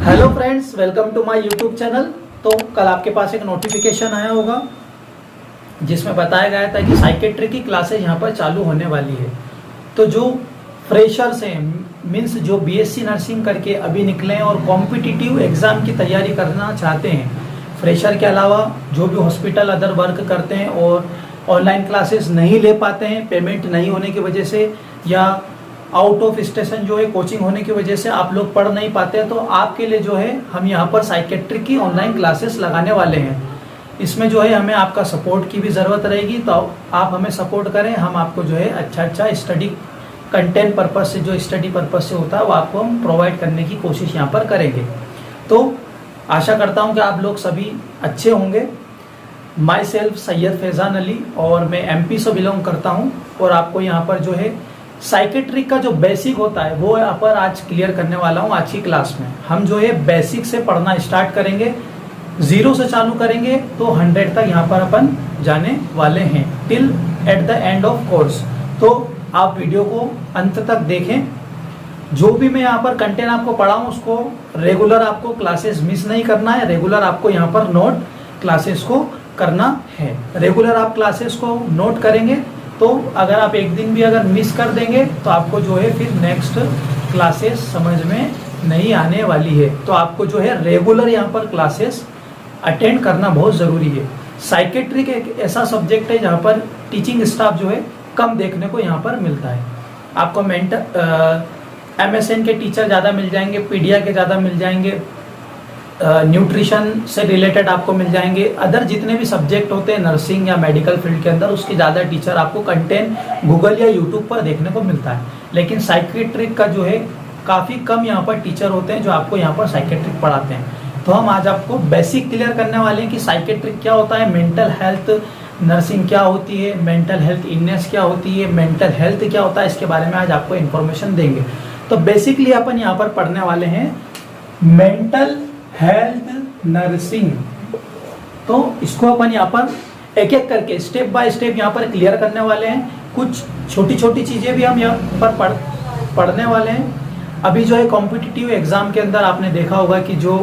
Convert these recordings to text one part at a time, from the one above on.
Hello friends, welcome to my YouTube channel. तो कल आपके पास एक नोटिफिकेशन आया होगा जिसमें बताया गया था कि साइकेट्री की क्लासेस यहाँ पर चालू होने वाली है। तो जो फ्रेशर्स हैं, मीन्स जो बीएससी नर्सिंग करके अभी निकले हैं और कॉम्पिटिटिव एग्जाम की तैयारी करना चाहते हैं, फ्रेशर के अलावा जो भी हॉस्पिटल अदर वर्क करते हैं और ऑनलाइन क्लासेस नहीं ले पाते हैं पेमेंट नहीं होने की वजह से, या आउट ऑफ स्टेशन जो है कोचिंग होने की वजह से आप लोग पढ़ नहीं पाते हैं, तो आपके लिए जो है हम यहाँ पर साइकेट्री की ऑनलाइन क्लासेस लगाने वाले हैं। इसमें जो है हमें आपका सपोर्ट की भी ज़रूरत रहेगी, तो आप हमें सपोर्ट करें। हम आपको जो है अच्छा स्टडी कंटेंट पर्पज से, जो स्टडी पर्पज से होता है वो आपको हम प्रोवाइड करने की कोशिश यहाँ पर करेंगे। तो आशा करता हूँ कि आप लोग सभी अच्छे होंगे। माई सेल्फ सैयद फैज़ान अली और मैं एमपी से बिलोंग करता हूँ, और आपको यहाँ पर जो है साइकेट्री का जो बेसिक होता है वो यहाँ पर आज क्लियर करने वाला हूँ। आज की क्लास में हम जो है बेसिक से पढ़ना स्टार्ट करेंगे, 0 से चालू करेंगे तो 100 तक यहाँ पर अपन जाने वाले हैं, till at the end of course. तो आप वीडियो को अंत तक देखें। जो भी मैं यहाँ पर कंटेंट आपको पढ़ाऊँ उसको रेगुलर आपको क्लासेस मिस नहीं करना है, रेगुलर आपको यहाँ पर नोट क्लासेस को करना है। रेगुलर आप क्लासेस को नोट करेंगे तो अगर आप एक दिन भी अगर मिस कर देंगे तो आपको जो है फिर नेक्स्ट क्लासेस समझ में नहीं आने वाली है। तो आपको जो है रेगुलर यहाँ पर क्लासेस अटेंड करना बहुत ज़रूरी है। साइकेट्री एक ऐसा सब्जेक्ट है जहाँ पर टीचिंग स्टाफ जो है कम देखने को यहाँ पर मिलता है। आपको MSN के टीचर ज़्यादा मिल जाएंगे, पीडिया के ज़्यादा मिल जाएंगे, न्यूट्रिशन से रिलेटेड आपको मिल जाएंगे, अदर जितने भी सब्जेक्ट होते हैं नर्सिंग या मेडिकल फील्ड के अंदर उसके ज़्यादा टीचर आपको कंटेंट गूगल या यूट्यूब पर देखने को मिलता है। लेकिन साइकेट्रिक का जो है काफ़ी कम यहाँ पर टीचर होते हैं जो आपको यहाँ पर साइकेट्रिक पढ़ाते हैं। तो हम आज आपको बेसिक क्लियर करने वाले हैं कि साइकेट्रिक क्या होता है, मेंटल हेल्थ नर्सिंग क्या होती है, मेंटल हेल्थ इलनेस क्या होती है, मेंटल हेल्थ क्या होता है, इसके बारे में आज आपको इन्फॉर्मेशन देंगे। तो बेसिकली अपन यहाँ पर पढ़ने वाले हैं मेंटल हेल्थ नर्सिंग। तो इसको अपन यहाँ पर एक एक करके स्टेप बाय स्टेप यहाँ पर क्लियर करने वाले हैं। कुछ छोटी छोटी चीजें भी हम यहाँ पर पढ़ने वाले हैं। अभी जो है कॉम्पिटिटिव एग्जाम के अंदर आपने देखा होगा कि जो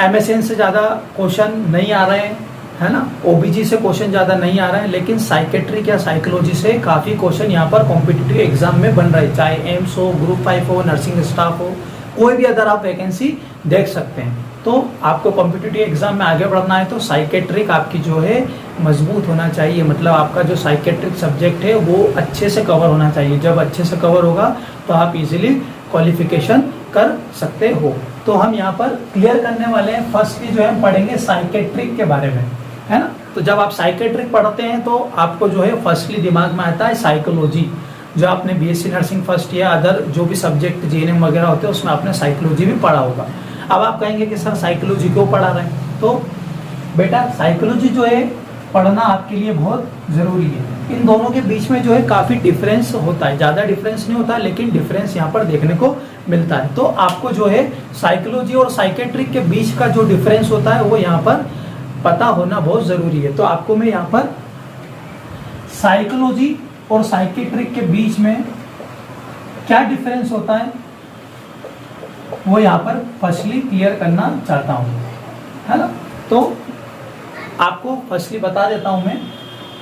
MSN से ज़्यादा क्वेश्चन नहीं आ रहे हैं, है ना, OBG से क्वेश्चन ज़्यादा नहीं आ रहे हैं, लेकिन साइकेट्रिक या साइकोलॉजी से काफ़ी क्वेश्चन यहाँ पर कॉम्पिटिटिव एग्जाम में बन रहे हैं। चाहे एम्स हो, ग्रुप 5 हो, नर्सिंग स्टाफ हो, कोई भी अदर आप वैकेंसी देख सकते हैं। तो आपको कॉम्पिटिटिव एग्जाम में आगे बढ़ना है तो साइकेट्रिक आपकी जो है मजबूत होना चाहिए, मतलब आपका जो साइकेट्रिक सब्जेक्ट है वो अच्छे से कवर होना चाहिए। जब अच्छे से कवर होगा तो आप इजीली क्वालिफिकेशन कर सकते हो। तो हम यहाँ पर क्लियर करने वाले हैं। फर्स्टली जो है हम पढ़ेंगे साइकेट्रिक के बारे में, है ना। तो जब आप साइकेट्रिक पढ़ते हैं तो आपको जो है फर्स्टली दिमाग में आता है साइकोलॉजी। जो आपने बीएससी नर्सिंग फर्स्ट या अदर जो भी सब्जेक्ट JNM वगैरह होते हैं उसमें आपने साइकोलॉजी भी पढ़ा होगा। अब आप कहेंगे कि सर साइकोलॉजी क्यों पढ़ा रहे हैं, तो बेटा साइकोलॉजी जो है पढ़ना आपके लिए बहुत ज़रूरी है। इन दोनों के बीच में जो है काफ़ी डिफरेंस होता है, ज़्यादा डिफरेंस नहीं होता लेकिन डिफरेंस यहाँ पर देखने को मिलता है। तो आपको जो है साइकोलॉजी और साइकेट्रिक के बीच का जो डिफरेंस होता है वो यहाँ पर पता होना बहुत ज़रूरी है। तो आपको मैं यहाँ पर साइकोलॉजी और साइकेट्रिक के बीच में क्या डिफरेंस होता है वो यहाँ पर फर्स्टली क्लियर करना चाहता हूँ, है ना। तो आपको फर्स्टली बता देता हूँ मैं,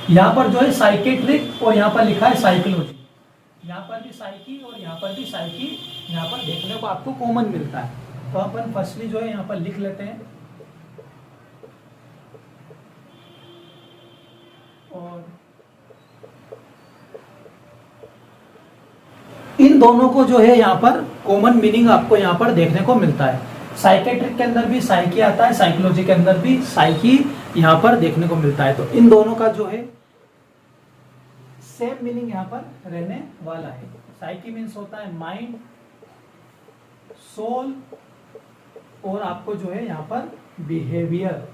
यहाँ पर जो है साइकेट्रिक और यहाँ पर लिखा है साइकोलॉजी, यहाँ पर भी साइकी और यहाँ पर भी साइकी यहाँ पर देखने को आपको कॉमन मिलता है। तो अपन फर्स्टली जो है यहाँ पर लिख लेते हैं, और इन दोनों को जो है यहाँ पर कॉमन मीनिंग आपको यहाँ पर देखने को मिलता है। साइकेट्रिक के अंदर भी साइकी आता है, साइकोलॉजी के अंदर भी साइकी यहाँ पर देखने को मिलता है। तो इन दोनों का जो है सेम मीनिंग यहाँ पर रहने वाला है। साइकी मीन्स होता है माइंड, सोल, और आपको जो है यहाँ पर बिहेवियर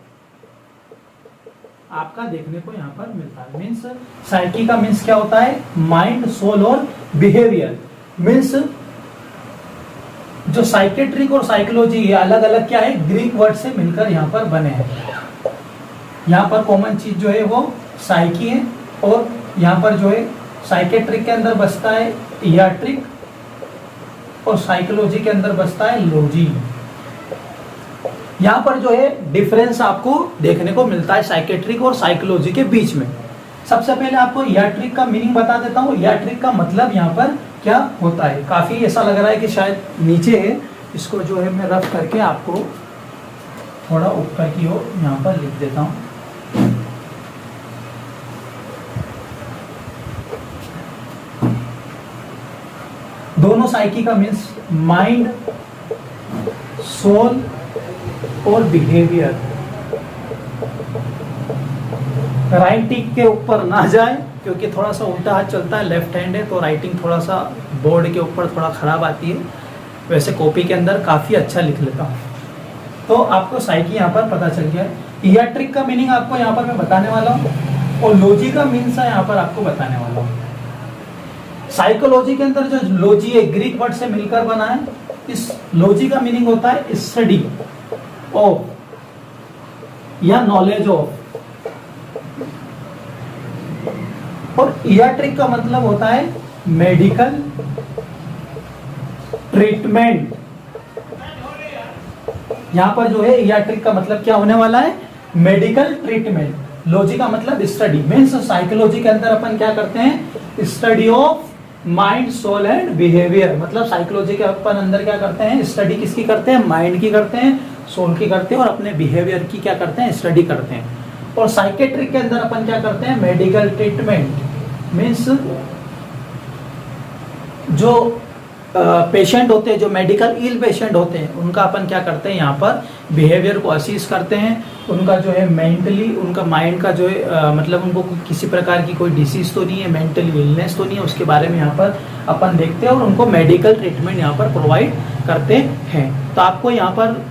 आपका देखने को यहाँ पर मिलता है। मीन्स साइकी का मीन्स क्या होता है, माइंड, सोल और बिहेवियर। मीन्स जो साइकेट्रिक और साइकोलॉजी ये अलग अलग क्या है, ग्रीक वर्ड से मिलकर यहाँ पर बने हैं। यहाँ पर कॉमन चीज जो है वो साइकी है, और यहाँ पर जो है साइकेट्रिक के अंदर बसता है इयाट्रिक, और साइकोलॉजी के अंदर बसता है लॉजी। यहाँ पर जो है डिफरेंस आपको देखने को मिलता है साइकेट्रिक और साइकोलॉजी के बीच में। सबसे पहले आपको याट्रिक का मीनिंग बता देता हूँ। याट्रिक का मतलब यहाँ पर क्या होता है। काफी ऐसा लग रहा है कि शायद नीचे है, इसको जो है मैं रफ करके आपको थोड़ा ऊपर की ओर यहाँ पर लिख देता हूँ। दोनों साइकी का मीन्स माइंड, सोल और बिहेवियर। राइटिंग के ऊपर ना जाए क्योंकि थोड़ा सा उल्टा हाथ चलता है, लेफ्ट हैंड है तो राइटिंग थोड़ा सा बोर्ड के ऊपर थोड़ा खराब आती है। वैसे कॉपी के अंदर काफ़ी अच्छा लिख लेता हूँ। तो आपको साइकी यहाँ पर पता चल गया। इयाट्रिक का मीनिंग आपको यहाँ पर मैं बताने वाला हूँ और लॉजी का मीनिंग यहाँ पर आपको बताने वाला हूँ। साइकोलॉजी के अंदर जो लॉजी है ग्रीक वर्ड से मिलकर बना है। इस लॉजी का मीनिंग होता है स्टडी ऑफ या नॉलेज ऑफ, और इयाट्रिक का मतलब होता है मेडिकल ट्रीटमेंट। यहां पर जो है इयाट्रिक का मतलब क्या होने वाला है, मेडिकल ट्रीटमेंट। लॉजी का मतलब स्टडी, मीन्स साइकोलॉजी के अंदर अपन क्या करते हैं, study of mind, soul and behaviour. मतलब साइकोलॉजी के अपन अंदर क्या करते हैं, स्टडी किसकी करते हैं, माइंड की करते हैं, सोल की करते हैं और अपने बिहेवियर की क्या करते हैं, स्टडी करते हैं। और साइकेट्रिक के अंदर अपन क्या करते हैं, मेडिकल ट्रीटमेंट। मीन्स जो पेशेंट होते हैं, जो मेडिकल इल पेशेंट होते हैं, उनका अपन क्या करते हैं, यहाँ पर बिहेवियर को असीस करते हैं। उनका जो है मेंटली, उनका माइंड का जो है मतलब उनको किसी प्रकार की कोई डिसीज तो नहीं है, मेंटली इलनेस तो नहीं है, उसके बारे में यहाँ पर अपन देखते हैं और उनको मेडिकल ट्रीटमेंट यहाँ पर प्रोवाइड करते हैं। तो आपको यहाँ पर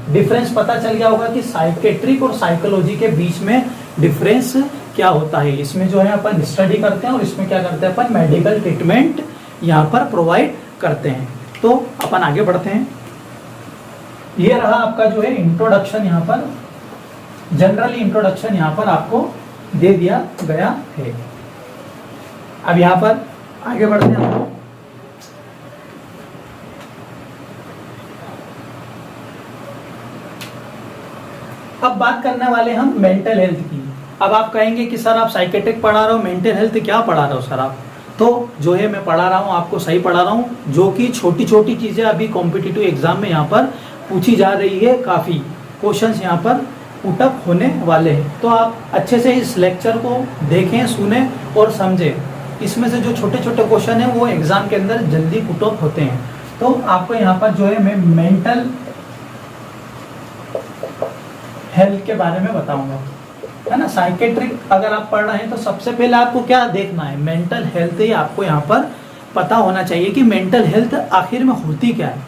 डिफरेंस पता चल गया होगा कि साइकेट्रिक और साइकोलॉजी के बीच में डिफरेंस क्या होता है। इसमें जो है अपन स्टडी करते हैं और इसमें क्या करते हैं, अपन मेडिकल ट्रीटमेंट यहाँ पर प्रोवाइड करते हैं। तो अपन आगे बढ़ते हैं। ये रहा आपका जो है इंट्रोडक्शन, यहाँ पर जनरली इंट्रोडक्शन यहाँ पर आपको दे दिया गया है। अब यहाँ पर आगे बढ़ते हैं हम। अब बात करने वाले हम मेंटल हेल्थ की। अब आप कहेंगे कि सर आप साइकेट्रिक पढ़ा रहे हो, मेंटल हेल्थ क्या पढ़ा रहे हो सर आप। तो जो है मैं पढ़ा रहा हूँ, आपको सही पढ़ा रहा हूँ, जो कि छोटी छोटी चीज़ें अभी कॉम्पिटिटिव एग्जाम में यहाँ पर पूछी जा रही है। काफ़ी क्वेश्चंस यहाँ पर पुटअप होने वाले हैं। तो आप अच्छे से इस लेक्चर को देखें, सुने और समझें। इसमें से जो छोटे छोटे क्वेश्चन हैं वो एग्जाम के अंदर जल्दी पुटअप होते हैं। तो आपको यहाँ पर जो है मैं मेंटल हेल्थ के बारे में बताऊंगा, है ना। साइकेट्रिक अगर आप पढ़ रहे हैं तो सबसे पहले आपको क्या देखना है, मेंटल हेल्थ ही आपको यहाँ पर पता होना चाहिए कि मेंटल हेल्थ आखिर में होती क्या है।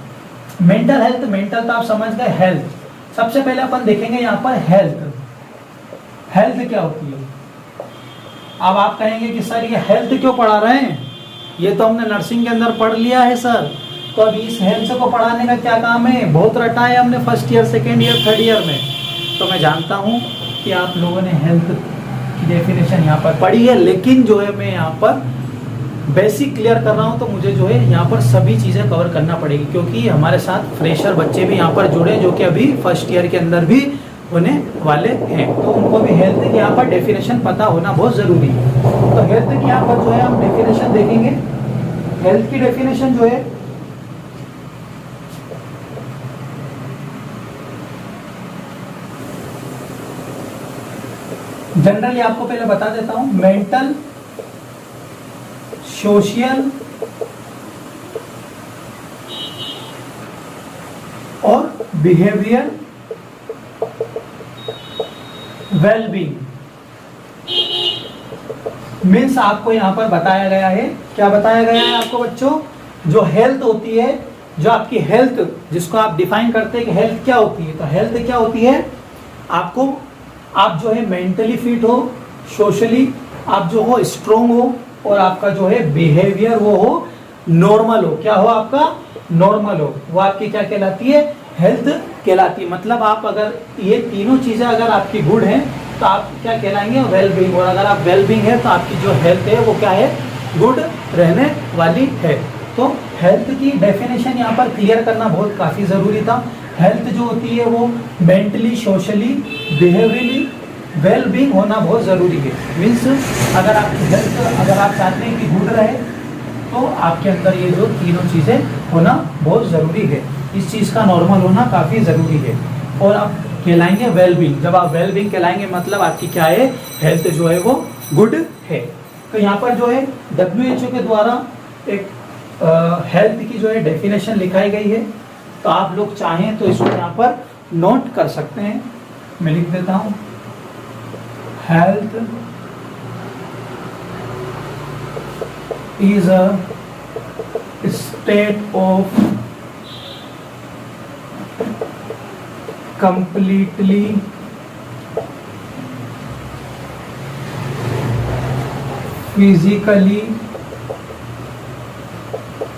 मेंटल हेल्थ, मेंटल तो आप समझ गए, हेल्थ सबसे पहले अपन देखेंगे यहाँ पर हेल्थ। हेल्थ क्या होती है। अब आप कहेंगे कि सर ये हेल्थ क्यों पढ़ा रहे हैं, ये तो हमने नर्सिंग के अंदर पढ़ लिया है सर, तो अब इस हेल्थ को पढ़ाने का क्या काम है, बहुत रटा है हमने first year, second year, third year में। तो मैं जानता हूँ कि आप लोगों ने हेल्थ की डेफिनेशन यहाँ पर पढ़ी है, लेकिन जो है मैं यहाँ पर बेसिक क्लियर कर रहा हूँ। तो मुझे जो है यहाँ पर सभी चीज़ें कवर करना पड़ेगी, क्योंकि हमारे साथ फ्रेशर बच्चे भी यहाँ पर जुड़े जो कि अभी फर्स्ट ईयर के अंदर भी होने वाले हैं। तो उनको भी हेल्थ की यहाँ पर डेफिनेशन पता होना बहुत ज़रूरी है। तो हेल्थ की यहाँ पर जो है हम डेफिनेशन देखेंगे। हेल्थ की डेफिनेशन जो है जनरली आपको पहले बता देता हूं, मेंटल, सोशल और बिहेवियर वेलबींग। मीन्स आपको यहां पर बताया गया है, क्या बताया गया है आपको बच्चों, जो हेल्थ होती है, जो आपकी हेल्थ जिसको आप डिफाइन करते हैं कि हेल्थ क्या होती है। तो हेल्थ क्या होती है, आपको आप जो है मेंटली फिट हो, सोशली आप जो हो स्ट्रोंग हो, और आपका जो है बिहेवियर वो हो नॉर्मल हो। क्या हो, आपका नॉर्मल हो, वो आपकी क्या कहलाती है, हेल्थ कहलाती है। मतलब आप अगर ये तीनों चीजें अगर आपकी गुड हैं तो आप क्या कहलाएंगे, वेलबींग। और अगर आप वेलबींग है तो आपकी जो हेल्थ है वो क्या है, गुड रहने वाली है। तो हेल्थ की डेफिनेशन यहाँ पर क्लियर करना बहुत काफी जरूरी था। हेल्थ जो होती है वो mentally, socially, behaviourally well being होना बहुत ज़रूरी है। मीन्स अगर आपकी हेल्थ, अगर आप चाहते हैं कि गुड रहे, तो आपके अंदर ये जो तीनों चीज़ें होना बहुत ज़रूरी है। इस चीज़ का नॉर्मल होना काफ़ी ज़रूरी है। और आप कहलाएंगे वेल बीइंग। जब आप वेल बीइंग कहलाएंगे मतलब आपकी क्या है, हेल्थ जो है वो गुड है। तो यहाँ पर जो है WHO के द्वारा एक हेल्थ की जो है डेफिनेशन लिखाई गई है। तो आप लोग चाहें तो इसको यहाँ पर नोट कर सकते हैं। मैं लिख देता हूँ, health is a state of completely physically,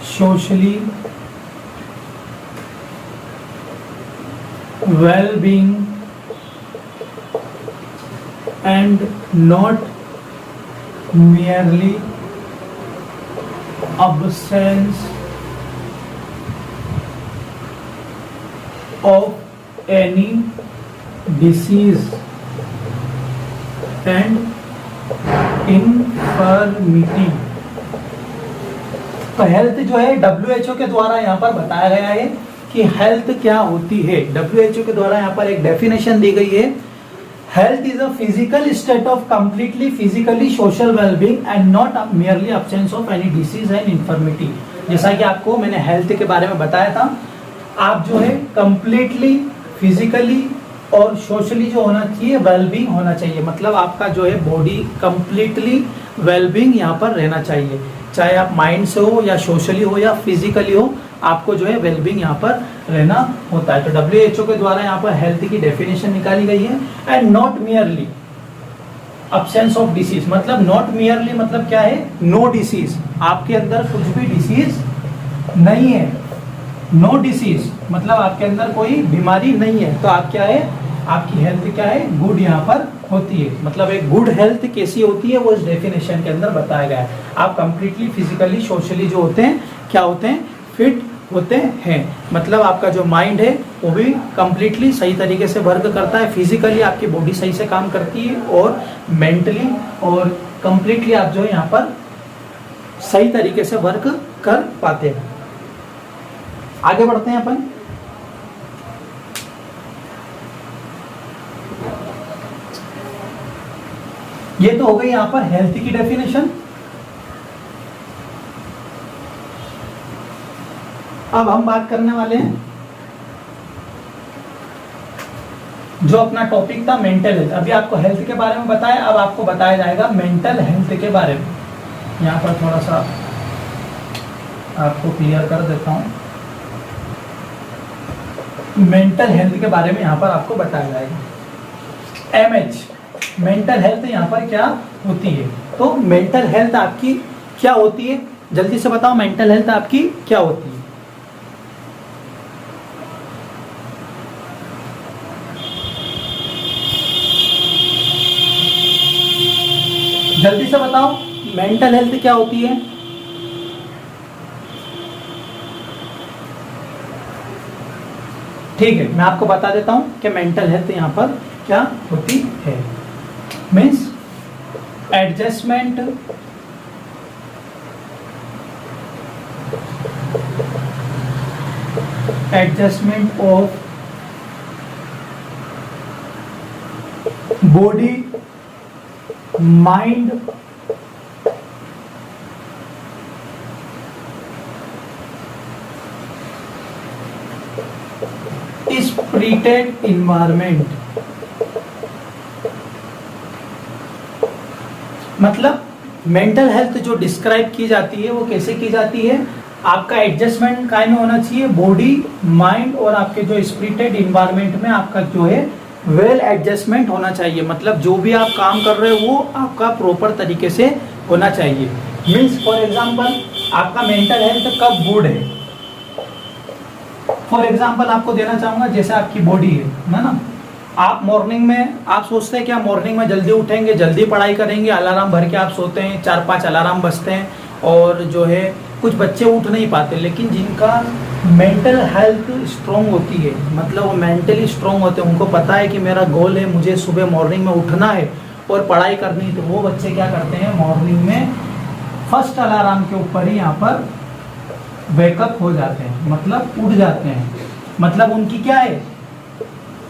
socially well-being and not merely absence of any disease and infirmity। तो हेल्थ जो है WHO के द्वारा यहाँ पर बताया गया है कि हेल्थ क्या होती है। WHO के द्वारा यहाँ पर एक डेफिनेशन दी गई है, health is a physical state of completely physically social wellbeing and not merely absence of any disease and infirmity. जैसा कि आपको मैंने हेल्थ के बारे में बताया था, आप जो है कंप्लीटली फिजिकली और सोशली जो होना चाहिए, वेलबींग होना चाहिए। मतलब आपका जो है बॉडी कंप्लीटली वेलबींग यहाँ पर रहना चाहिए, चाहे आप माइंड से हो या सोशली हो या फिजिकली हो, आपको जो है वेलबींग यहाँ पर रहना होता है। तो WHO के द्वारा यहाँ पर हेल्थ की डेफिनेशन निकाली गई है। And not merely absence of disease, मतलब नॉट मियरली मतलब क्या है, नो डिसीज, आपके अंदर कुछ भी डिसीज नहीं है। नो डिसीज मतलब आपके अंदर कोई बीमारी नहीं है, तो आप क्या है, आपकी हेल्थ क्या है, गुड यहाँ पर होती है। मतलब एक गुड हेल्थ कैसी होती है वो इस डेफिनेशन के अंदर बताया गया है। आप कंप्लीटली फिजिकली सोशली जो होते हैं क्या होते हैं, फिट होते हैं। मतलब आपका जो माइंड है वो भी कंप्लीटली सही तरीके से वर्क करता है, फिजिकली आपकी बॉडी सही से काम करती है और मेंटली और कंप्लीटली आप जो है यहाँ पर सही तरीके से वर्क कर पाते हैं। आगे बढ़ते हैं अपन। ये तो हो गई यहाँ पर हेल्थ की डेफिनेशन। अब हम बात करने वाले हैं जो अपना टॉपिक था मेंटल हेल्थ। अभी आपको हेल्थ के बारे में बताया, अब आपको बताया जाएगा मेंटल हेल्थ के बारे में। यहाँ पर थोड़ा सा आपको क्लियर कर देता हूँ। मेंटल हेल्थ के बारे में यहाँ पर आपको बताया जाएगा। MH मेंटल हेल्थ यहाँ पर क्या होती है। तो मेंटल हेल्थ आपकी क्या होती है, जल्दी से बताओ, मेंटल हेल्थ आपकी क्या होती है। जल्दी से बताओ मेंटल हेल्थ क्या होती है। ठीक है, मैं आपको बता देता हूं कि मेंटल हेल्थ यहां पर क्या होती है। Means adjustment of body, mind spirited environment. मतलब मेंटल हेल्थ जो डिस्क्राइब की जाती है वो कैसे की जाती है, आपका एडजस्टमेंट काय में होना चाहिए, बॉडी, माइंड और आपके जो स्पिरिटेड इन्वायरमेंट में आपका जो है वेल एडजस्टमेंट होना चाहिए। मतलब जो भी आप काम कर रहे हो वो आपका प्रॉपर तरीके से होना चाहिए। मीन्स फॉर एग्जांपल आपका मेंटल हेल्थ कब गुड है। फॉर एग्जांपल आपको देना चाहूंगा, जैसे आपकी बॉडी है ना, आप मॉर्निंग में आप सोचते हैं कि आप मॉर्निंग में जल्दी उठेंगे, जल्दी पढ़ाई करेंगे, अलार्म भर के आप सोते हैं, 4-5 अलार्म बजते हैं और जो है कुछ बच्चे उठ नहीं पाते, लेकिन जिनका मेंटल हेल्थ स्ट्रॉन्ग होती है, मतलब वो मेंटली स्ट्रॉन्ग होते हैं, उनको पता है कि मेरा गोल है, मुझे सुबह मॉर्निंग में उठना है और पढ़ाई करनी है, तो वो बच्चे क्या करते हैं मॉर्निंग में फर्स्ट अलार्म के ऊपर ही यहाँ पर वेकअप हो जाते हैं, मतलब उठ जाते हैं। मतलब उनकी क्या है,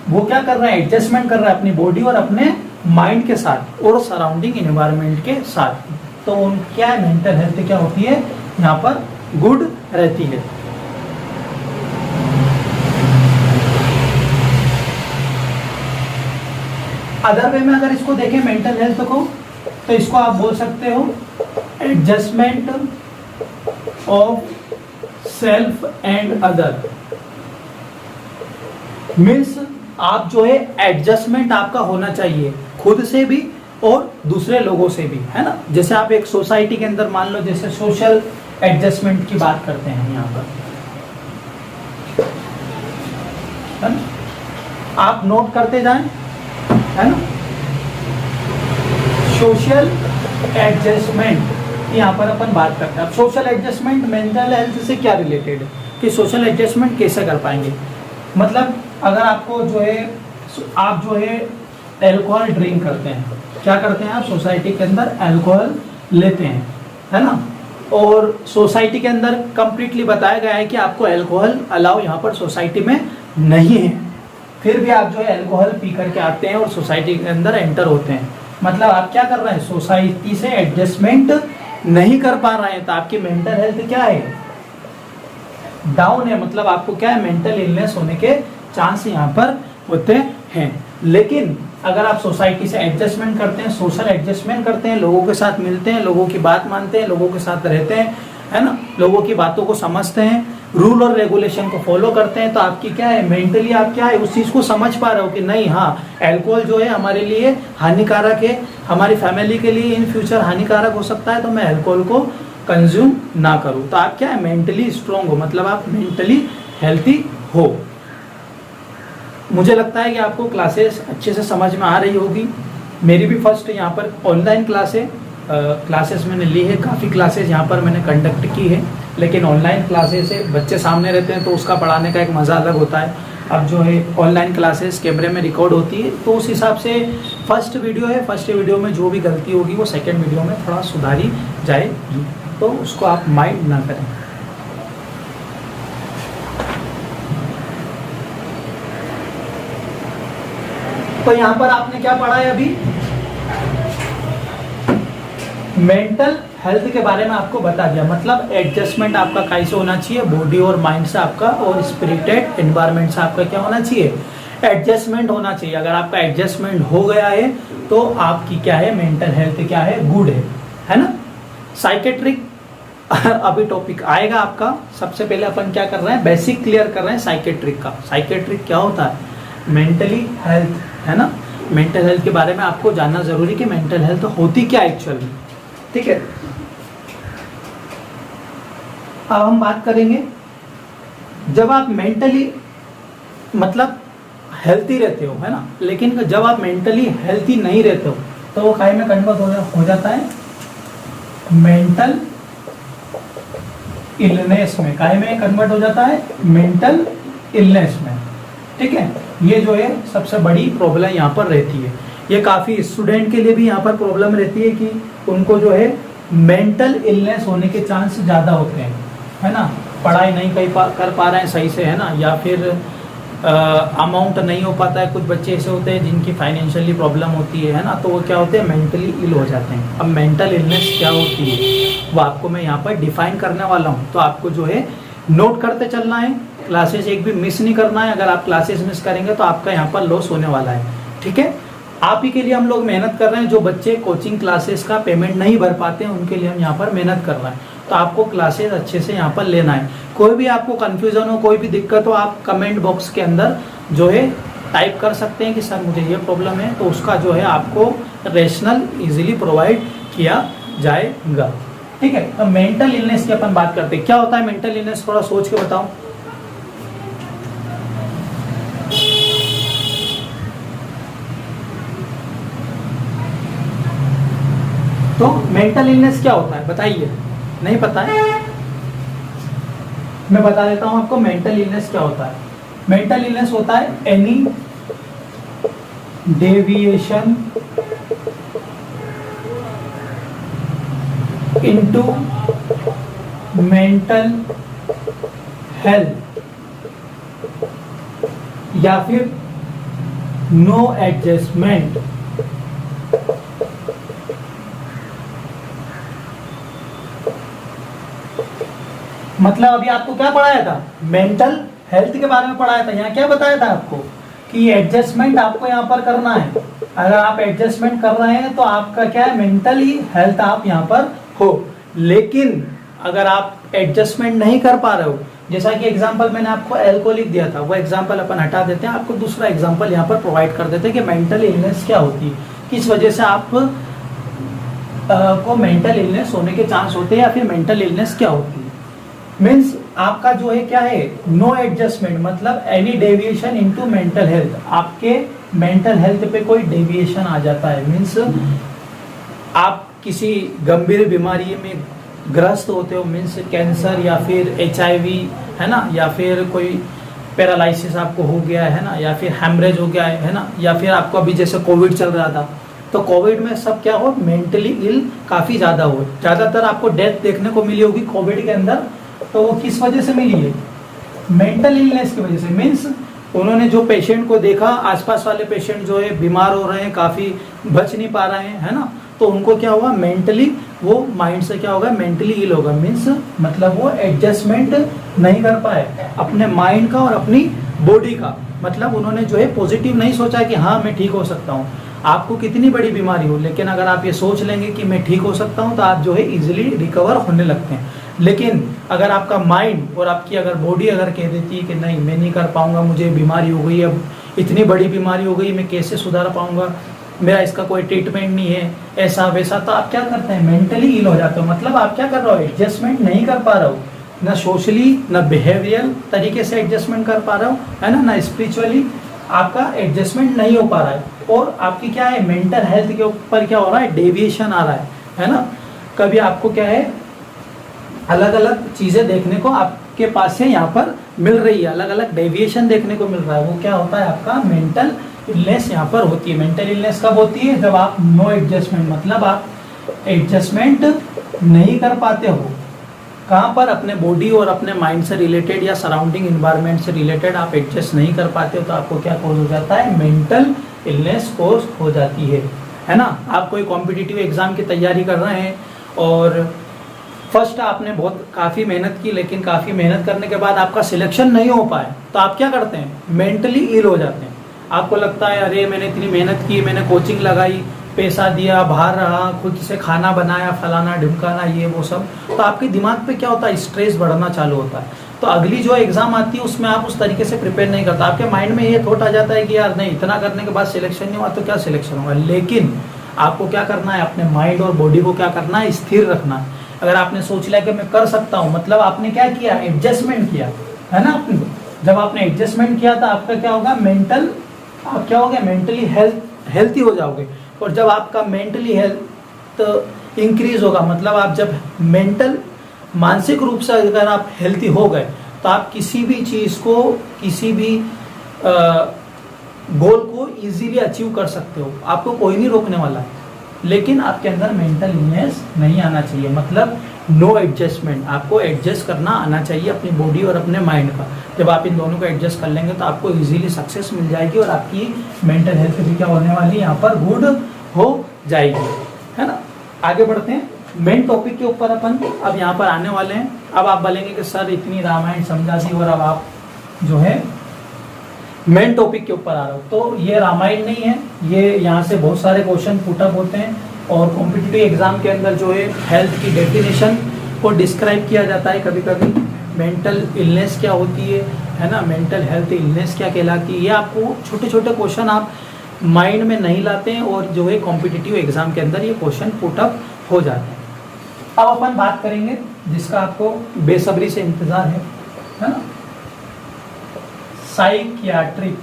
वो क्या कर रहे हैं, एडजस्टमेंट कर रहे हैं अपनी बॉडी और अपने माइंड के साथ और सराउंडिंग एनवायरनमेंट के साथ। तो उन क्या है, मेंटल हेल्थ क्या होती है यहाँ पर गुड रहती है। अदर वे में अगर इसको देखें मेंटल हेल्थ को, तो इसको आप बोल सकते हो adjustment of self and other. Means आप जो है एडजस्टमेंट आपका होना चाहिए खुद से भी और दूसरे लोगों से भी, है ना। जैसे आप एक सोसाइटी के अंदर मान लो, जैसे सोशल एडजस्टमेंट की बात करते हैं यहाँ पर, है ना, आप नोट करते जाएं, है ना। सोशल एडजस्टमेंट यहाँ पर अपन बात करते हैं। अब सोशल एडजस्टमेंट मेंटल हेल्थ से क्या रिलेटेड है, कि सोशल एडजस्टमेंट कैसे कर पाएंगे। मतलब अगर आपको जो है, आप जो है एल्कोहल ड्रिंक करते हैं, क्या करते हैं आप सोसाइटी के अंदर एल्कोहल लेते हैं, है ना, और सोसाइटी के अंदर कंप्लीटली बताया गया है कि आपको एल्कोहल अलाउ यहाँ पर सोसाइटी में नहीं है, फिर भी आप जो है एल्कोहल पी करके आते हैं और सोसाइटी के अंदर एंटर होते हैं। मतलब आप क्या कर रहे हैं, सोसाइटी से एडजस्टमेंट नहीं कर पा रहे हैं, तो आपकी मेंटल हेल्थ क्या है, डाउन है। मतलब आपको क्या है, मेंटल इलनेस होने के चांस यहाँ पर होते हैं। लेकिन अगर आप सोसाइटी से एडजस्टमेंट करते हैं, सोशल एडजस्टमेंट करते हैं, लोगों के साथ मिलते हैं, लोगों की बात मानते हैं, लोगों के साथ रहते हैं, है ना, लोगों की बातों को समझते हैं, रूल और रेगुलेशन को फॉलो करते हैं, तो आपकी क्या है, मेंटली आप क्या है उस चीज को समझ पा रहे हो कि नहीं, हाँ अल्कोहल जो है हमारे लिए हानिकारक है, हमारी फैमिली के लिए इन फ्यूचर हानिकारक हो सकता है, तो मैं अल्कोहल को कंज्यूम ना करूं। तो आप क्या है, मेंटली स्ट्रांग हो, मतलब आप मेंटली हेल्थी हो। मुझे लगता है कि आपको क्लासेस अच्छे से समझ में आ रही होगी। मेरी भी फर्स्ट यहाँ पर ऑनलाइन क्लासेस मैंने ली है, काफ़ी क्लासेस यहाँ पर मैंने कंडक्ट की है, लेकिन ऑनलाइन क्लासेस से बच्चे सामने रहते हैं तो उसका पढ़ाने का एक मज़ा अलग होता है। अब जो है ऑनलाइन क्लासेस कैमरे में रिकॉर्ड होती है, तो उस हिसाब से फर्स्ट वीडियो है, फर्स्ट वीडियो में जो भी गलती होगी वो सेकेंड वीडियो में थोड़ा सुधारी जाएगी, तो उसको आप माइंड ना करें। तो यहाँ पर आपने क्या पढ़ा है अभी, मेंटल हेल्थ के बारे में आपको बता दिया। मतलब एडजस्टमेंट आपका कैसे होना चाहिए, बॉडी और माइंड से आपका, और स्पिरिटेड एनवायरनमेंट से आपका क्या होना चाहिए, एडजस्टमेंट होना चाहिए। अगर आपका एडजस्टमेंट हो गया है तो आपकी क्या है, मेंटल हेल्थ क्या है, गुड है ना। साइकेट्रिक अभी टॉपिक आएगा आपका। सबसे पहले अपन क्या कर रहे हैं, बेसिक क्लियर कर रहे हैं साइकेट्रिक का। साइकेट्रिक क्या होता है, मेंटली हेल्थ, है ना। मेंटल हेल्थ के बारे में आपको जानना जरूरी कि मेंटल हेल्थ होती क्या एक्चुअल में, ठीक है। अब हम बात करेंगे, जब आप मेंटली मतलब हेल्थी रहते हो, है ना, लेकिन जब आप मेंटली हेल्थी नहीं रहते हो तो वो काहे में कन्वर्ट हो जाता है, मेंटल इलनेस में। काहे में कन्वर्ट हो जाता है, मेंटल इलनेस में, ठीक है। ये जो है सबसे बड़ी प्रॉब्लम यहाँ पर रहती है। ये काफ़ी स्टूडेंट के लिए भी यहाँ पर प्रॉब्लम रहती है कि उनको जो है मेंटल इलनेस होने के चांस ज़्यादा होते हैं, है ना। पढ़ाई नहीं कर पा रहे हैं सही से, है ना, या फिर अमाउंट नहीं हो पाता है। कुछ बच्चे ऐसे होते हैं जिनकी फाइनेंशियली प्रॉब्लम होती है ना, तो वो क्या होते हैं, मेंटली इल हो जाते हैं। अब मेंटल इलनेस क्या होती है वो आपको मैं यहाँ पर डिफाइन करने वाला हूँ, तो आपको जो है नोट करते चलना है। क्लासेस एक भी मिस नहीं करना है। अगर आप क्लासेस मिस करेंगे तो आपका यहाँ पर लॉस होने वाला है, ठीक है। आप ही के लिए हम लोग मेहनत कर रहे हैं। जो बच्चे कोचिंग क्लासेस का पेमेंट नहीं भर पाते हैं उनके लिए हम यहाँ पर मेहनत कर रहे हैं। तो आपको क्लासेस अच्छे से यहाँ पर लेना है। कोई भी आपको कंफ्यूजन हो, कोई भी दिक्कत हो, आप कमेंट बॉक्स के अंदर जो है टाइप कर सकते हैं कि सर मुझे ये प्रॉब्लम है, तो उसका जो है आपको रेशनल इजीली प्रोवाइड किया जाएगा, ठीक है। तो मेंटल इलनेस की अपन बात करते हैं। क्या होता है मेंटल इलनेस, थोड़ा सोच के बताओ। तो मेंटल इलनेस क्या होता है बताइए, नहीं पता है? मैं बता देता हूं आपको मेंटल इलनेस क्या होता है। मेंटल इलनेस होता है any deviation into mental health या फिर नो एडजस्टमेंट मतलब अभी आपको क्या पढ़ाया था, मेंटल हेल्थ के बारे में पढ़ाया था। यहाँ क्या बताया था आपको कि एडजस्टमेंट आपको यहाँ पर करना है। अगर आप एडजस्टमेंट कर रहे हैं तो आपका क्या है, मेंटली हेल्थ आप यहाँ पर हो। लेकिन अगर आप एडजस्टमेंट नहीं कर पा रहे हो, जैसा कि एग्जांपल मैंने आपको अल्कोहलिक दिया था, वो एग्जांपल अपन हटा देते हैं, आपको दूसरा एग्जांपल यहाँ पर प्रोवाइड कर देते हैं कि मेंटल इलनेस क्या होती है, किस वजह से आप को मेंटल इलनेस होने के चांस होते हैं या फिर मेंटल इलनेस क्या होती है। मीन्स आपका जो है क्या है, नो एडजस्टमेंट मतलब any deviation into mental health, आपके मेंटल हेल्थ पे कोई डेविएशन आ जाता है। मीन्स आप किसी गंभीर बीमारी में ग्रस्त होते हो, मीन्स कैंसर या फिर HIV है ना, या फिर कोई पैरालिसिस आपको हो गया है ना, या फिर हैमरेज हो गया है ना, या फिर आपको अभी जैसे कोविड चल रहा था, तो कोविड में सब क्या हो, मेंटली इल काफी ज्यादा हो। ज्यादातर आपको डेथ देखने को मिली होगी कोविड के अंदर, तो वो किस वजह से मिली है, मेंटल इलनेस की वजह से। मीन्स उन्होंने जो पेशेंट को देखा, आसपास वाले पेशेंट जो है बीमार हो रहे हैं, काफी बच नहीं पा रहे हैं, है ना, तो उनको क्या हुआ, मेंटली वो माइंड से क्या होगा, मेंटली इल होगा। मीन्स मतलब वो एडजस्टमेंट नहीं कर पाए अपने माइंड का और अपनी बॉडी का। मतलब उन्होंने जो है पॉजिटिव नहीं सोचा कि हाँ मैं ठीक हो सकता हूँ। आपको कितनी बड़ी बीमारी हो, लेकिन अगर आप ये सोच लेंगे कि मैं ठीक हो सकता हूँ, तो आप जो है इजिली रिकवर होने लगते हैं। लेकिन अगर आपका माइंड और आपकी अगर बॉडी अगर कह देती है कि नहीं मैं नहीं कर पाऊंगा, मुझे बीमारी हो गई, अब इतनी बड़ी बीमारी हो गई, मैं कैसे सुधार पाऊंगा, मेरा इसका कोई ट्रीटमेंट नहीं है, ऐसा वैसा, तो आप क्या करते हैं, मेंटली इल हो जाते हो। मतलब आप क्या कर रहे हो, एडजस्टमेंट नहीं कर पा रहे हो, ना सोशली ना बिहेवियरल तरीके से एडजस्टमेंट कर पा रहे हो, है ना, ना स्पिरिचुअली आपका एडजस्टमेंट नहीं हो पा रहा है। और आपकी क्या है, मेंटल हेल्थ के ऊपर क्या हो रहा है, डेविएशन आ रहा है ना। कभी आपको क्या है, अलग अलग चीजें देखने को आपके पास से यहाँ पर मिल रही है, अलग अलग डेविएशन देखने को मिल रहा है, वो क्या होता है, आपका मेंटल इलनेस यहाँ पर होती है। मेंटल इलनेस कब होती है, जब आप नो एडजस्टमेंट मतलब आप एडजस्टमेंट नहीं कर पाते हो, कहाँ पर, अपने बॉडी और अपने माइंड से रिलेटेड या सराउंडिंग इन्वायरमेंट से रिलेटेड आप एडजस्ट नहीं कर पाते हो, तो आपको क्या कोज हो जाता है, मेंटल इलनेस कोज हो जाती है ना। आप कोई कॉम्पिटिटिव एग्जाम की तैयारी कर रहे हैं और फर्स्ट आपने बहुत काफ़ी मेहनत की, लेकिन काफ़ी मेहनत करने के बाद आपका सिलेक्शन नहीं हो पाए, तो आप क्या करते हैं, मेंटली इल हो जाते हैं। आपको लगता है अरे मैंने इतनी मेहनत की, मैंने कोचिंग लगाई, पैसा दिया, बाहर रहा, खुद से खाना बनाया, फलाना ढिमकाना, ये वो सब, तो आपके दिमाग पे क्या होता है, स्ट्रेस बढ़ना चालू होता है। तो अगली जो एग्जाम आती है उसमें आप उस तरीके से प्रिपेयर नहीं करता, आपके माइंड में ये थॉट आ जाता है कि यार नहीं, इतना करने के बाद सिलेक्शन नहीं हुआ तो क्या सिलेक्शन होगा। लेकिन आपको क्या करना है, अपने माइंड और बॉडी को क्या करना है, स्थिर रखना है। अगर आपने सोच लिया कि मैं कर सकता हूँ, मतलब आपने क्या किया, एडजस्टमेंट किया, है ना। आपने जब आपने एडजस्टमेंट किया तो आपका क्या होगा, मेंटल, आप क्या हो गए, मेंटली हेल्थी हो जाओगे। और जब आपका मेंटली हेल्थ इंक्रीज होगा, मतलब आप जब मेंटल मानसिक रूप से अगर आप हेल्थी हो गए, तो आप किसी भी चीज़ को, किसी भी गोल को इजीली अचीव कर सकते हो, आपको कोई नहीं रोकने वाला है। लेकिन आपके अंदर मेंटल इलनेस नहीं आना चाहिए, मतलब नो एडजस्टमेंट, आपको एडजस्ट करना आना चाहिए अपनी बॉडी और अपने माइंड का। जब आप इन दोनों को एडजस्ट कर लेंगे तो आपको इजीली सक्सेस मिल जाएगी और आपकी मेंटल हेल्थ भी क्या होने वाली है, यहाँ पर गुड हो जाएगी, है ना। आगे बढ़ते हैं, मेन टॉपिक के ऊपर अपन अब यहाँ पर आने वाले हैं। अब आप बोलेंगे कि सर इतनी रामायण समझा दी और अब आप जो है मेन टॉपिक के ऊपर आ रहा हूँ, तो ये रामायण नहीं है, ये यहाँ से बहुत सारे क्वेश्चन पुटअप होते हैं और कॉम्पिटिटिव एग्जाम के अंदर जो है हेल्थ की डेफिनेशन को डिस्क्राइब किया जाता है। कभी कभी मेंटल इलनेस क्या होती है ना, मेंटल हेल्थ इलनेस क्या कहलाती है, ये आपको छोटे छोटे क्वेश्चन आप माइंड में नहीं लाते हैं और जो है कॉम्पिटिटिव एग्जाम के अंदर ये क्वेश्चन पुटअप हो जाते हैं। अब अपन बात करेंगे जिसका आपको बेसब्री से इंतजार है ना, साइकियाट्रिक।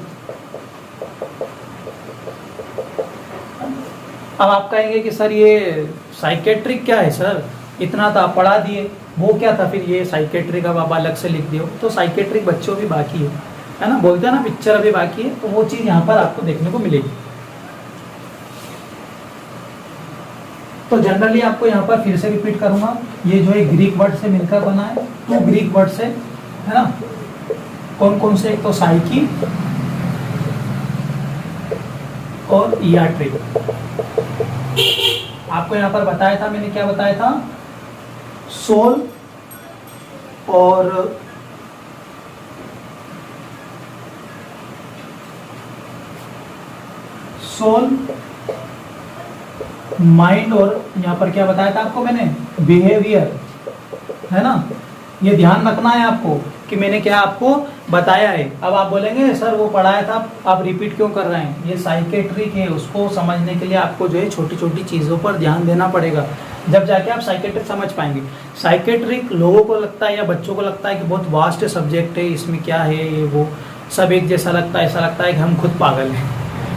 अब आप कहेंगे कि सर ये साइकेट्रिक क्या है सर, इतना तो आप पढ़ा दिए, वो क्या था फिर ये साइकेट्रिक अब आप अलग से लिख दियो, तो साइकेट्रिक बच्चों भी बाकी है ना, बोलते हैं ना पिक्चर अभी बाकी है, तो वो चीज़ यहाँ पर आपको देखने को मिलेगी। तो जनरली आपको यहाँ पर फिर से रिपीट करूंगा, ये जो है ग्रीक वर्ड से मिलकर बना है, तो ग्रीक वर्ड से है ना, कौन कौन से, एक तो साइकी और इयाट्रिक। आपको यहाँ पर बताया था मैंने, क्या बताया था, सोल और माइंड, और यहाँ पर क्या बताया था आपको मैंने, बिहेवियर, है ना। ये ध्यान रखना है आपको कि मैंने क्या आपको बताया है। अब आप बोलेंगे सर वो पढ़ाया था आप रिपीट क्यों कर रहे हैं, ये साइकेट्रिक है, उसको समझने के लिए आपको जो है छोटी छोटी चीज़ों पर ध्यान देना पड़ेगा, जब जाके आप साइकेट्रिक समझ पाएंगे। साइकेट्रिक लोगों को लगता है या बच्चों को लगता है कि बहुत वास्ट सब्जेक्ट है, इसमें क्या है, ये वो सब एक जैसा लगता है, ऐसा लगता है कि हम खुद पागल हैं,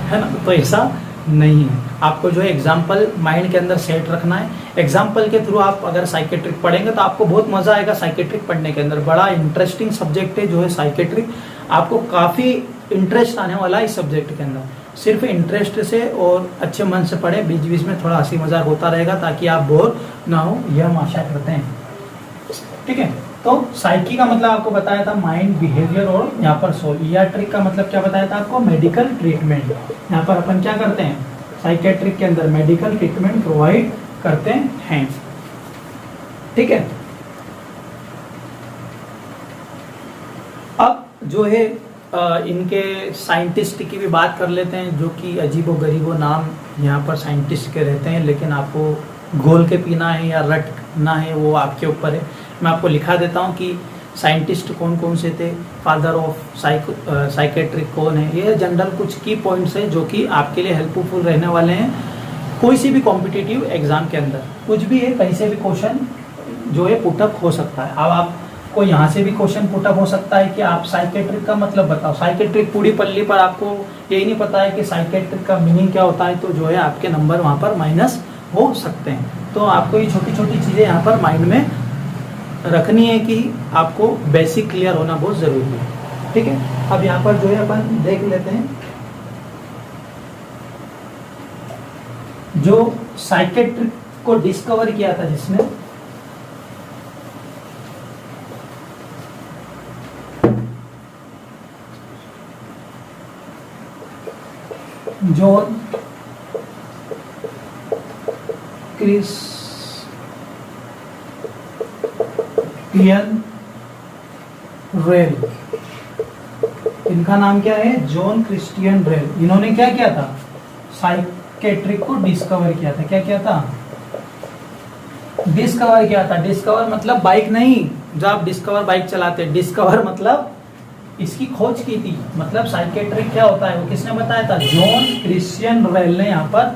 है ना। तो ऐसा नहीं है, आपको जो है एग्जाम्पल माइंड के अंदर सेट रखना है। एग्जाम्पल के थ्रू आप अगर साइकेट्रिक पढ़ेंगे तो आपको बहुत मजा आएगा साइकेट्रिक पढ़ने के अंदर। बड़ा इंटरेस्टिंग सब्जेक्ट है जो है साइकेट्रिक, आपको काफी इंटरेस्ट आने वाला है इस सब्जेक्ट के अंदर। सिर्फ इंटरेस्ट से और अच्छे मन से पढ़ें, बीच बीच में थोड़ा हंसी मजाक होता रहेगा ताकि आप बोर ना हो, यह हम आशा करते हैं। ठीक है, तो साइकी का मतलब आपको बताया था माइंड, बिहेवियर और यहाँ पर सोल। इयाट्रिक का मतलब क्या बताया था आपको, मेडिकल ट्रीटमेंट। यहाँ पर अपन क्या करते हैं, साइकेट्रिक के अंदर मेडिकल ट्रीटमेंट प्रोवाइड करते हैं। ठीक है, अब जो है इनके साइंटिस्ट की भी बात कर लेते हैं, जो कि अजीबो गरीबो नाम यहाँ पर साइंटिस्ट के रहते हैं, लेकिन आपको घोल के पीना है या रटना है वो आपके ऊपर है। मैं आपको लिखा देता हूँ कि साइंटिस्ट कौन कौन से थे, फादर ऑफ साइकेट्रिक कौन है। ये जनरल कुछ की पॉइंट्स है जो कि आपके लिए हेल्पफुल रहने वाले हैं कोई सी भी कॉम्पिटिटिव एग्जाम के अंदर। कुछ भी है, कहीं से भी क्वेश्चन जो है पुटअप हो सकता है। अब आपको यहाँ से भी क्वेश्चन पुटअप हो सकता है कि आप साइकेट्रिक का मतलब बताओ। साइकेट्रिक पूरी पल्ली पर आपको यही नहीं पता है कि साइकेट्रिक का मीनिंग क्या होता है, तो जो है आपके नंबर वहाँ पर माइनस हो सकते हैं। तो आपको ये छोटी छोटी चीज़ें यहाँ पर माइंड में रखनी है कि आपको बेसिक क्लियर होना बहुत ज़रूरी है। ठीक है, अब यहाँ पर जो है अपन देख लेते हैं जो साइकेट्रिक को डिस्कवर किया था, जिसने जॉन क्रिस्टियन रेल। इनका नाम क्या है, जॉन क्रिस्टियन रेल। इन्होंने क्या किया था, साइकेट्रिक को डिस्कवर किया था। क्या किया था, डिस्कवर किया था। डिस्कवर मतलब बाइक नहीं, जो आप डिस्कवर बाइक चलाते हैं, डिस्कवर मतलब इसकी खोज की थी। मतलब साइकेट्रिक क्या होता है वो किसने बताया था, जॉन क्रिस्टियन रेल ने यहाँ पर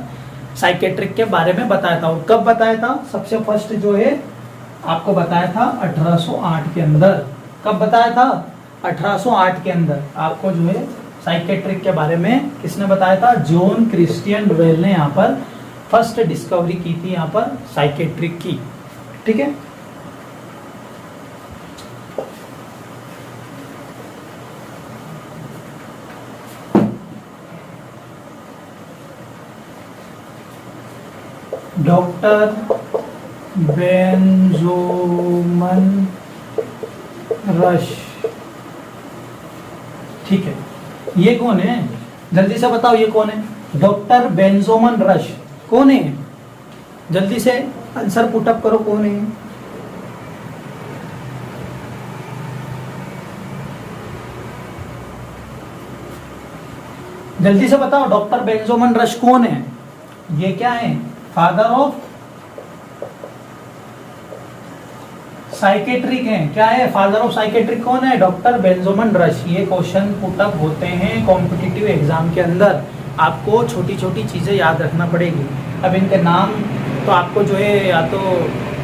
साइकेट्रिक के बारे में बताया था। और कब बताया था, सबसे फर्स्ट जो है आपको बताया था 1808 के अंदर। कब बताया था, 1808 के अंदर आपको जो है साइकेट्रिक के बारे में किसने बताया था, जॉन क्रिस्टियन रेल ने यहाँ पर फर्स्ट डिस्कवरी की थी यहाँ पर साइकेट्रिक की। ठीक है, डॉक्टर बेंजोमन रश। ठीक है, ये कौन है, जल्दी से बताओ ये कौन है, डॉक्टर बेंजोमन रश कौन है, जल्दी से आंसर पुटअप करो, कौन है। जल्दी से बताओ डॉक्टर बेंजोमन रश कौन है। ये क्या है, फादर ऑफ साइकेट्रिक है। क्या है, फादर ऑफ साइकेट्रिक कौन है, डॉक्टर बेंजोमन रश। ये क्वेश्चन पुटअप होते हैं कॉम्पिटिटिव एग्जाम के अंदर, आपको छोटी छोटी चीजें याद रखना पड़ेगी। अब इनके नाम तो आपको जो है या तो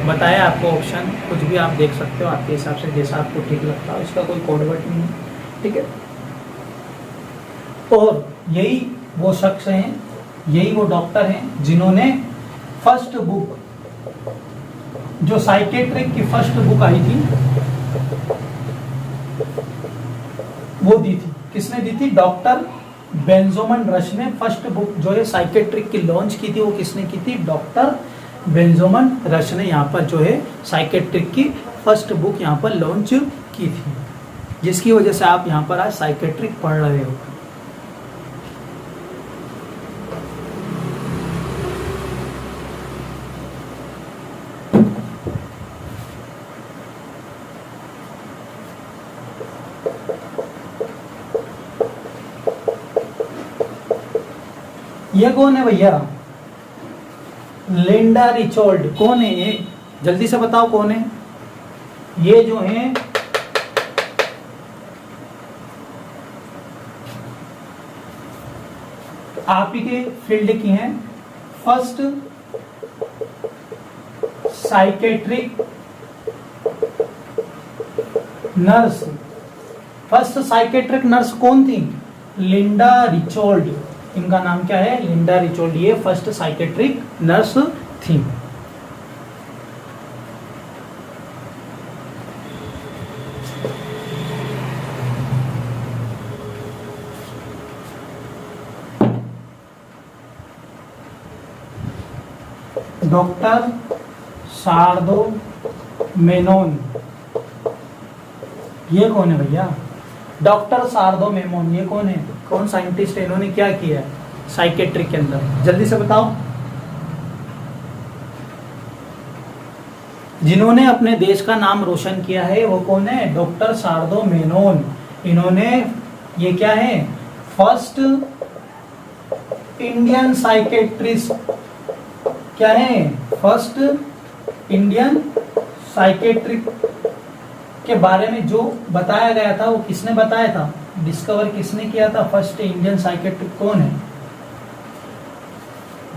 बताया आपको ऑप्शन, कुछ भी आप देख सकते हो आपके हिसाब से, जैसा आपको ठीक लगता हो, इसका कोई कोडवर्ड नहीं है। ठीक है, और यही वो शख्स हैं, यही वो डॉक्टर हैं जिन्होंने फर्स्ट बुक जो साइकेट्रिक की फर्स्ट बुक आई थी वो दी थी, किसने दी थी? डॉक्टर बेंजोमन रश ने फर्स्ट बुक जो है साइकेट्रिक की लॉन्च की थी, वो किसने की थी? डॉक्टर बेंजोमन रश ने यहाँ पर जो है साइकेट्रिक की फर्स्ट बुक यहाँ पर लॉन्च की थी, जिसकी वजह से आप यहाँ पर आज साइकेट्रिक पढ़ रहे हो। ये कौन है भैया? लिंडा रिचोल्ड। कौन है ये? जल्दी से बताओ कौन है ये? जो है आप ही के फील्ड की हैं, first psychiatric nurse. First psychiatric nurse कौन थी? लिंडा रिचोल्ड। इनका नाम क्या है? लिंडा रिचोल्ड। ये फर्स्ट साइकेट्रिक नर्स थी। डॉक्टर शारदो मेनोन। ये कौन है भैया? डॉक्टर शारदो मेनोन। ये कौन है? कौन साइंटिस्ट है? इन्होंने क्या किया है साइकेट्रिक के अंदर? जल्दी से बताओ। जिन्होंने अपने देश का नाम रोशन किया है वो कौन है? डॉक्टर शारदो मेनोन। इन्होंने ये क्या है? First Indian psychiatrist. क्या है? फर्स्ट इंडियन साइकेट्रिक के बारे में जो बताया गया था वो किसने बताया था? डिस्कवर किसने किया था? फर्स्ट इंडियन साइकेट्रिक कौन है?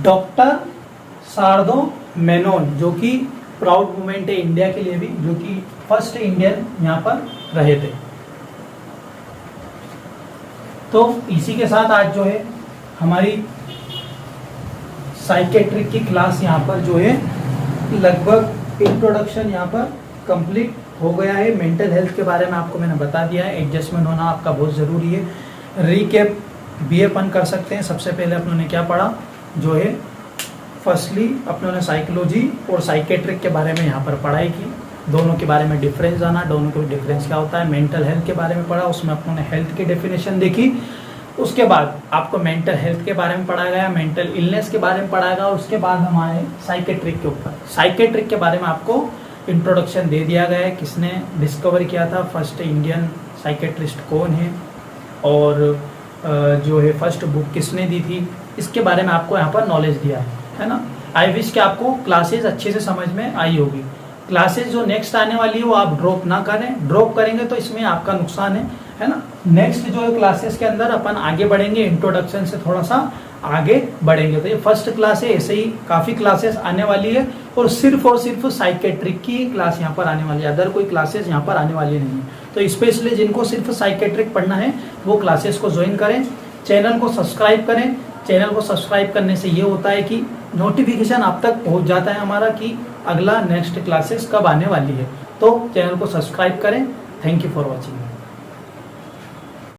डॉक्टर शारदो मेनोन, जो कि प्राउड मूवमेंट है इंडिया के लिए भी, जो कि फर्स्ट इंडियन यहाँ पर रहे थे। तो इसी के साथ आज जो है हमारी साइकेट्रिक की क्लास यहाँ पर जो है लगभग इंट्रोडक्शन यहाँ पर कंप्लीट हो गया है। मेंटल हेल्थ के बारे में आपको मैंने बता दिया है। एडजस्टमेंट होना आपका बहुत ज़रूरी है। रीकैप भी अपन कर सकते हैं। सबसे पहले अपनों ने क्या पढ़ा? जो है फर्स्टली अपनों ने साइकोलॉजी और साइकेट्रिक के बारे में यहाँ पर पढ़ाई की, दोनों के बारे में डिफरेंस जाना, दोनों के डिफरेंस क्या होता है। मेंटल हेल्थ के बारे में पढ़ा, उसमें अपनों ने हेल्थ की डेफिनेशन देखी। उसके बाद आपको मेंटल हेल्थ के बारे में पढ़ाया गया, मेंटल इलनेस के बारे में पढ़ाया गया। उसके बाद हम आए साइकेट्रिक के ऊपर। साइकेट्रिक के बारे में आपको इंट्रोडक्शन दे दिया गया है, किसने डिस्कवर किया था, फर्स्ट इंडियन साइकेट्रिस्ट कौन है, और जो है फर्स्ट बुक किसने दी थी, इसके बारे में आपको यहाँ पर नॉलेज दिया है ना। आई विश कि आपको क्लासेस अच्छे से समझ में आई होगी। क्लासेस जो नेक्स्ट आने वाली है वो आप ड्रॉप ना करें, ड्रॉप करेंगे तो इसमें आपका नुकसान है ना। नेक्स्ट जो है क्लासेस के अंदर अपन आगे बढ़ेंगे, इंट्रोडक्शन से थोड़ा सा आगे बढ़ेंगे। तो ये फर्स्ट क्लास है, ऐसे ही काफ़ी क्लासेस आने वाली है और सिर्फ साइकेट्रिक की क्लास यहाँ पर आने वाली है, अदर कोई क्लासेस यहाँ पर आने वाली नहीं है। तो स्पेशली जिनको सिर्फ साइकेट्रिक पढ़ना है वो क्लासेस को ज्वाइन करें, चैनल को सब्सक्राइब करें। चैनल को सब्सक्राइब करने से ये होता है कि नोटिफिकेशन आप तक पहुँच जाता है हमारा कि अगला नेक्स्ट क्लासेस कब आने वाली है। तो चैनल को सब्सक्राइब करें। Thank you for watching.